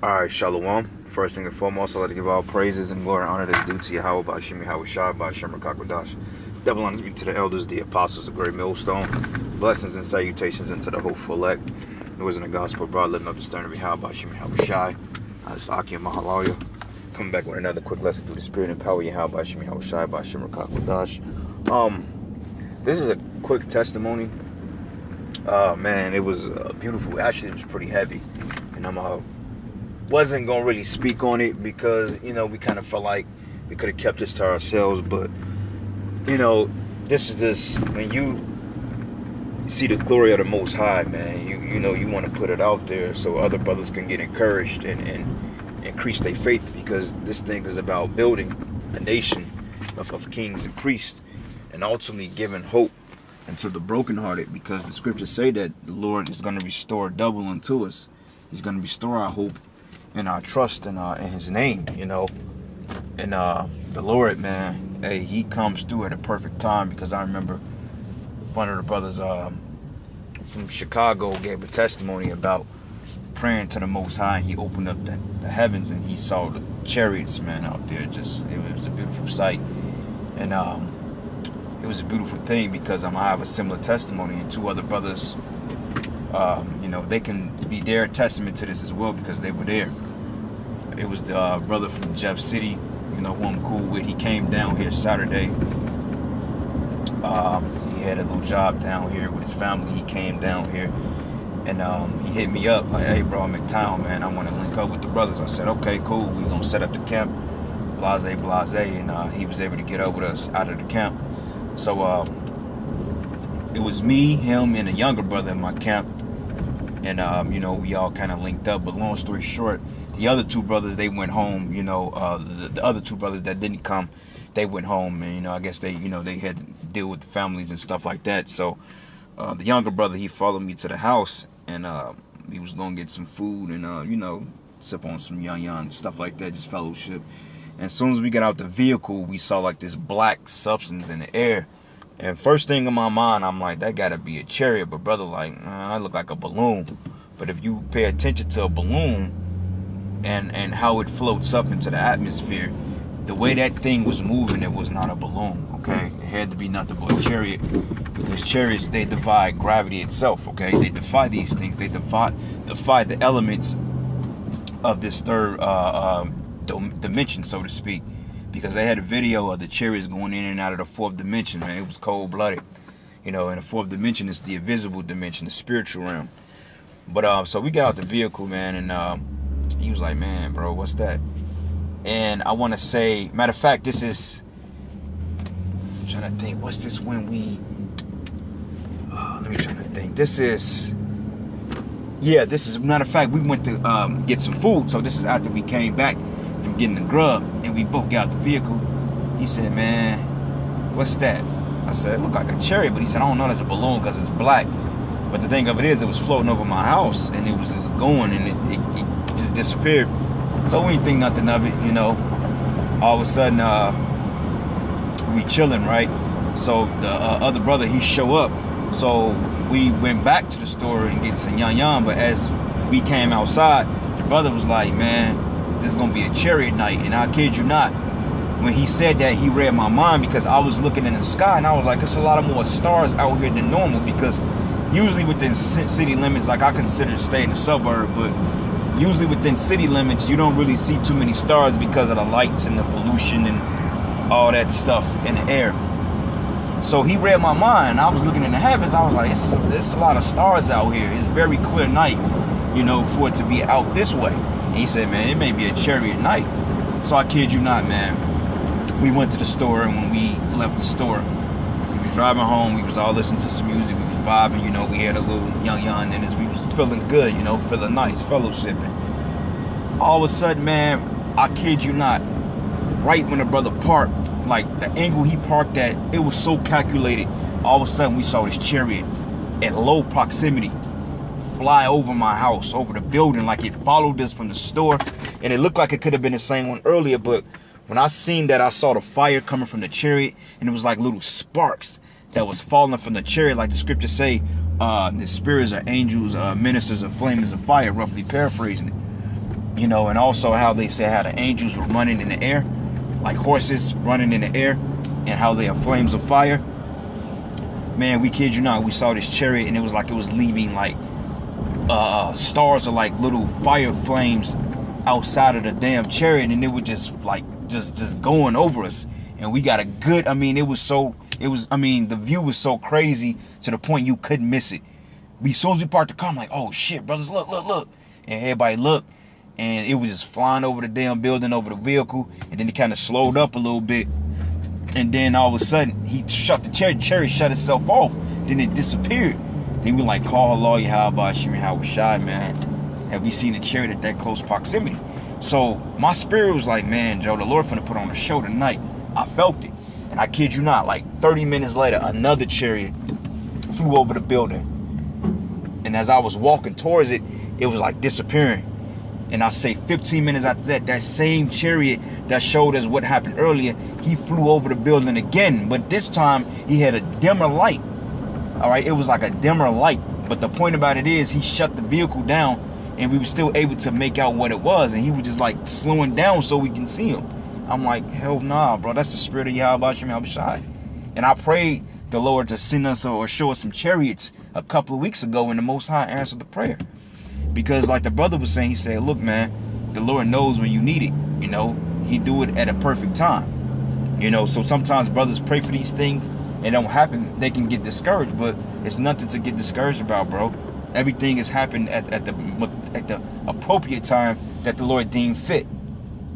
Alright, Shalom. First thing and foremost, I'd like to give all praises and glory and honor that's due to Yahweh, Ba'ashim Yahweh Shai, Ba'ashim Rakakwadash. Double honors be to the elders, the apostles, the great millstone. Blessings and salutations into the hopeful elect. It wasn't a gospel broad, living up the stern of Yahweh, Ba'ashim Yahweh Shai. It's Aki and Mahalaya. Coming back with another quick lesson through the spirit and power of Yahweh, Ba'ashim Yahweh Shai, Ba'ashim Rakakwadash. This is a quick testimony. Man, it was beautiful. Actually, it was pretty heavy. And I'm wasn't gonna really speak on it because we kind of felt like we could have kept this to ourselves, but this is just when you see the glory of the Most High, man, you want to put it out there so other brothers can get encouraged and increase their faith, because this thing is about building a nation of kings and priests and ultimately giving hope unto the brokenhearted, because the scriptures say that the Lord is going to restore double unto us. He's going to restore our hope and our trust in his name, and the Lord, man, hey, he comes through at a perfect time, because I remember one of the brothers from Chicago gave a testimony about praying to the Most High, and he opened up the heavens and he saw the chariots, man, out there. Just it was a beautiful sight, and it was a beautiful thing, because I have a similar testimony, and two other brothers, they can be their testament to this as well, because they were there. It was the brother from Jeff City, who I'm cool with. He came down here Saturday. He had a little job down here with his family. He came down here, and he hit me up like, "Hey, bro, I'm in town, man. I want to link up with the brothers." I said, "Okay, cool. We're gonna set up the camp." Blase, and he was able to get up with us out of the camp. So it was me, him, and a younger brother in my camp. And, we all kind of linked up. But long story short, the other two brothers, they went home. The other two brothers that didn't come, they went home. And, I guess they had to deal with the families and stuff like that. So the younger brother, he followed me to the house. And he was going to get some food and, sip on some yan stuff like that, just fellowship. And as soon as we got out the vehicle, we saw like this black substance in the air. And first thing in my mind, I'm like, that gotta be a chariot. But brother, like, I look like a balloon. But if you pay attention to a balloon and how it floats up into the atmosphere, the way that thing was moving, it was not a balloon, okay? It had to be nothing but a chariot, because chariots, they defy gravity itself, okay? They defy these things. They defy the elements of this third dimension, so to speak. Because they had a video of the chariots going in and out of the fourth dimension, man. It was cold-blooded. And the fourth dimension is the invisible dimension, the spiritual realm. But so we got out the vehicle, man, and he was like, "Man, bro, what's that?" And I want to say, matter of fact, this is, I'm trying to think, what's this when we, let me try to think. This is, matter of fact, we went to get some food. So this is after we came back from getting the grub, and we both got out the vehicle. He said, "Man, what's that?" I said, "It looked like a chariot," but he said, "I don't know, that's a balloon because it's black." But the thing of it is, it was floating over my house, and it was just going, and it just disappeared. So we didn't think nothing of it, All of a sudden, we chilling, right? So the other brother, he show up. So we went back to the store and get some yan. But as we came outside, the brother was like, "Man, this is gonna be a chariot night." And I kid you not, when he said that, he read my mind, because I was looking in the sky and I was like, it's a lot of more stars out here than normal, because usually within city limits, like I consider staying in the suburb, but usually within city limits, you don't really see too many stars because of the lights and the pollution and all that stuff in the air. So he read my mind. I was looking in the heavens. I was like, it's a lot of stars out here. It's very clear night, for it to be out this way. And he said, "Man, it may be a chariot night." So I kid you not, man. We went to the store, and when we left the store, we was driving home. We was all listening to some music. We was vibing, we had a little yan in us. We was feeling good, feeling nice, fellowshipping. All of a sudden, man, I kid you not, right when the brother parked, like the angle he parked at, it was so calculated. All of a sudden, we saw this chariot at low proximity fly over my house, over the building, like it followed us from the store. And it looked like it could have been the same one earlier, but when I seen that, I saw the fire coming from the chariot, and it was like little sparks that was falling from the chariot, like the scriptures say, the spirits are angels, ministers of flames of fire, roughly paraphrasing it. You know, and also how they say how the angels were running in the air, like horses running in the air, and how they are flames of fire. Man, we kid you not, we saw this chariot, and it was like it was leaving like stars or like little fire flames outside of the damn chariot, and it was just like just going over us. And we got a good, I mean, the view was so crazy to the point you couldn't miss it. As soon as we parked the car, I'm like, oh shit, brothers, look. And everybody looked, and it was just flying over the damn building, over the vehicle, and then it kind of slowed up a little bit. And then all of a sudden, he shut the chariot shut itself off. Then it disappeared. Then we like, call Allah, Yahweh, Shimon, how was shot, man. Have we seen a chariot at that close proximity? So my spirit was like, man, Joe, the Lord finna put on a show tonight. I felt it. And I kid you not, like 30 minutes later, another chariot flew over the building. And as I was walking towards it, it was like disappearing. And I say 15 minutes after that, that same chariot that showed us what happened earlier, he flew over the building again. But this time, he had a dimmer light. All right, it was like a dimmer light. But the point about it is, he shut the vehicle down, and we were still able to make out what it was. And he was just like slowing down so we can see him. I'm like, hell nah, bro. That's the spirit of Yahweh Shemel Bashai. And I prayed the Lord to send us or show us some chariots a couple of weeks ago, and the Most High answered the prayer. Because like the brother was saying, he said, look, man, the Lord knows when you need it. You know, he do it at a perfect time. You know, so sometimes brothers pray for these things and it don't happen. They can get discouraged, but it's nothing to get discouraged about, bro. Everything has happened at the appropriate time that the Lord deemed fit.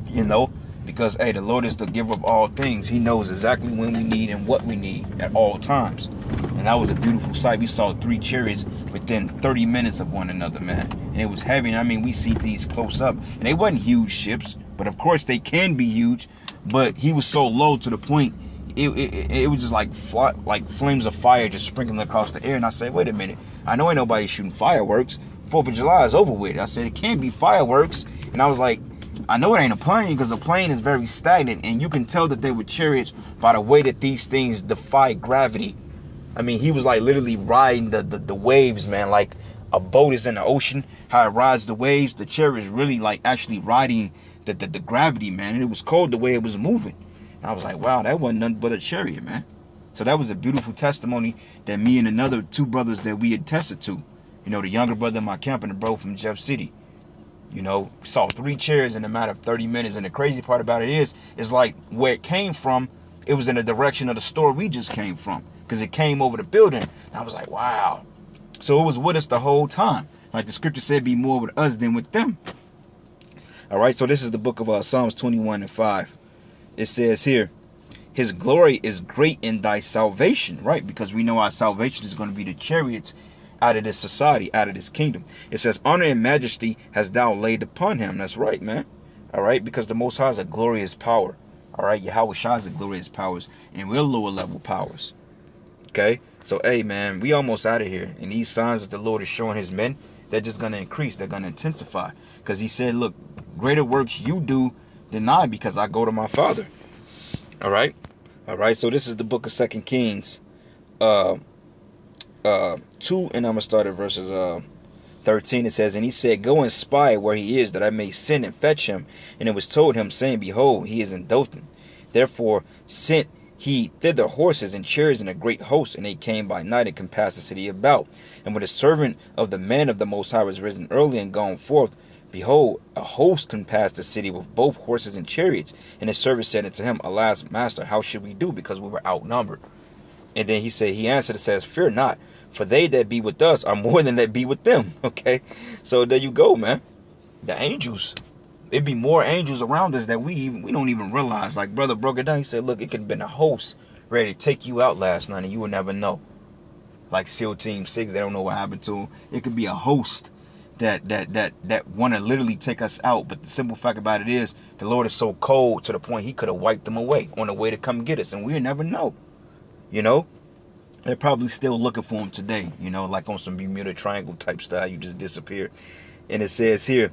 You know, because, hey, the Lord is the giver of all things. He knows exactly when we need and what we need at all times. And that was a beautiful sight. We saw 3 chariots within 30 minutes of one another, man. And it was heavy. I mean, we see these close up. And they wasn't huge ships. But, of course, they can be huge. But he was so low to the point, it was just like flames of fire just sprinkling across the air. And I said, wait a minute. I know ain't nobody shooting fireworks. 4th of July is over with. I said, it can't be fireworks. And I was like, I know it ain't a plane, because a plane is very stagnant, and you can tell that they were chariots by the way that these things defy gravity. I mean, he was like literally riding the waves, man, like a boat is in the ocean, how it rides the waves. The chariot is really like actually riding the gravity, man, and it was cold the way it was moving. And I was like, wow, that wasn't nothing but a chariot, man. So that was a beautiful testimony that me and another 2 brothers that we had tested to. You know, the younger brother in my camp and the bro from Jeff City. You know, saw 3 chariots in a matter of 30 minutes. And the crazy part about it is like where it came from, it was in the direction of the store we just came from. Because it came over the building. And I was like, wow. So it was with us the whole time. Like the scripture said, be more with us than with them. All right, so this is the book of Psalms 21:5. It says here, his glory is great in thy salvation, right? Because we know our salvation is going to be the chariots out of this society, out of this kingdom. It says, honor and majesty hast thou laid upon him. That's right, man. All right, because the Most High is a glorious power. All right, Yahweh Shai is a glorious powers, and we're lower level powers. Okay, so hey, man, we almost out of here. And these signs that the Lord is showing his men, they're just going to increase. They're going to intensify. Because he said, look, greater works you do than I, because I go to my Father. All right. All right. So this is the book of 2 Kings 2, and I'm going to start at verses 13. It says, and he said, go and spy where he is, that I may send and fetch him. And it was told him, saying, behold, he is in Dothan. Therefore sent he thither horses and chariots and a great host, and they came by night and compassed the city about. And when the servant of the man of the Most High was risen early and gone forth, behold, a host compassed the city with both horses and chariots. And his servant said unto him, alas, master, how should we do? Because we were outnumbered. And then he answered and says, fear not, for they that be with us are more than that be with them. Okay, so there you go, man. The angels. It'd be more angels around us that we don't even realize. Like brother broke it down. He said, look, it could have been a host ready to take you out last night, and you would never know. Like SEAL Team 6, they don't know what happened to them. It could be a host that want to literally take us out. But the simple fact about it is, the Lord is so cold to the point he could have wiped them away on the way to come get us, and we'll never know. You know, they're probably still looking for him today. You know, like on some Bermuda Triangle type style. You just disappeared. And it says here,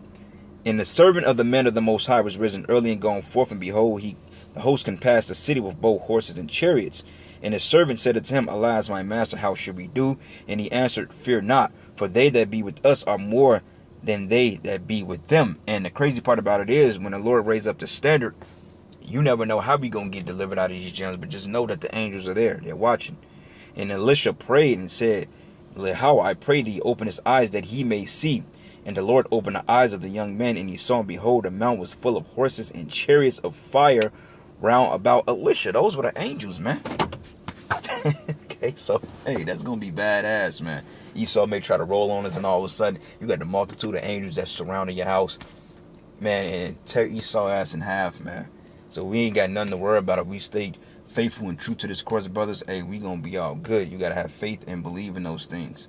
and the servant of the men of the Most High was risen early and gone forth, and behold, the host compassed the city with both horses and chariots. And his servant said unto him, alas, my master, how should we do? And he answered, fear not, for they that be with us are more than they that be with them. And the crazy part about it is, when the Lord raised up the standard, you never know how we gonna get delivered out of these gems, but just know that the angels are there. They're watching. And Elisha prayed and said, how I pray thee, open his eyes that he may see. And the Lord opened the eyes of the young man, and he saw, and behold, the mount was full of horses and chariots of fire round about Elisha. Those were the angels, man. Okay, so, hey, that's going to be badass, man. Esau may try to roll on us, and all of a sudden, you got the multitude of angels that's surrounding your house, man, and tear Esau ass in half, man. So we ain't got nothing to worry about. If we stay faithful and true to this course, brothers, hey, we going to be all good. You got to have faith and believe in those things,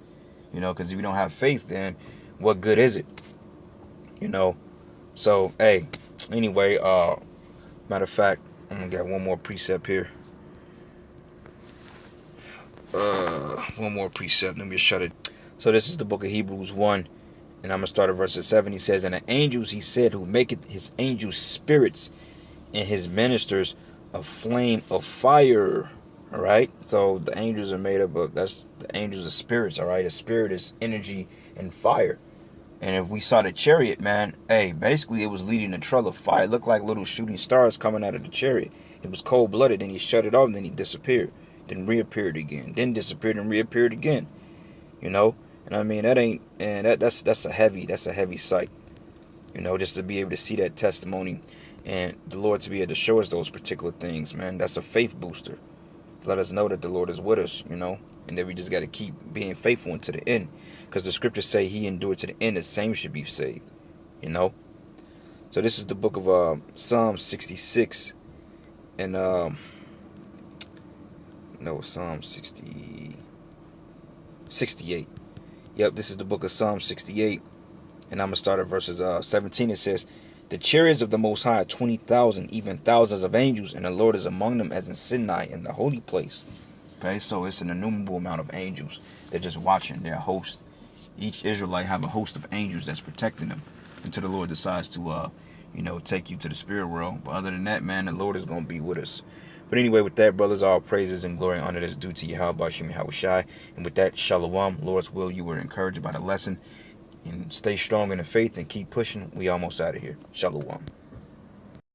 you know, because if you don't have faith, then what good is it, you know? So, hey, anyway, matter of fact, I'm going to get one more precept here. One more precept. Let me just shut it. So this is the book of Hebrews 1, and I'm going to start at verse 7. He says, and the angels, he said, who maketh his angels spirits and his ministers a flame of fire. All right. So the angels are made up of, that's the angels of spirits. All right. A spirit is energy and fire. And if we saw the chariot, man, hey, basically it was leading a trail of fire. It looked like little shooting stars coming out of the chariot. It was cold-blooded. Then he shut it off, and then he disappeared. Then reappeared again. Then disappeared and reappeared again. You know? And I mean, that ain't, and that's a heavy sight. You know, just to be able to see that testimony and the Lord to be able to show us those particular things, man. That's a faith booster. To let us know that the Lord is with us, you know, and that we just got to keep being faithful unto the end. Because the scriptures say he endured to the end, the same should be saved, you know. So this is the book of Psalm 66 and Psalm 68. Yep, this is the book of Psalm 68, and I'm gonna start at verses 17. It says, the chariots of the Most High are 20,000, even thousands of angels, and the Lord is among them as in Sinai in the holy place. Okay, so it's an innumerable amount of angels. They're just watching their host. Each Israelite have a host of angels that's protecting them until the Lord decides to, take you to the spirit world. But other than that, man, the Lord is going to be with us. But anyway, with that, brothers, all praises and glory and honor is due to Yahweh Shem Yahushai. And with that, shalom, Lord's will, you were encouraged by the lesson. And stay strong in the faith and keep pushing. We almost out of here. Shalom.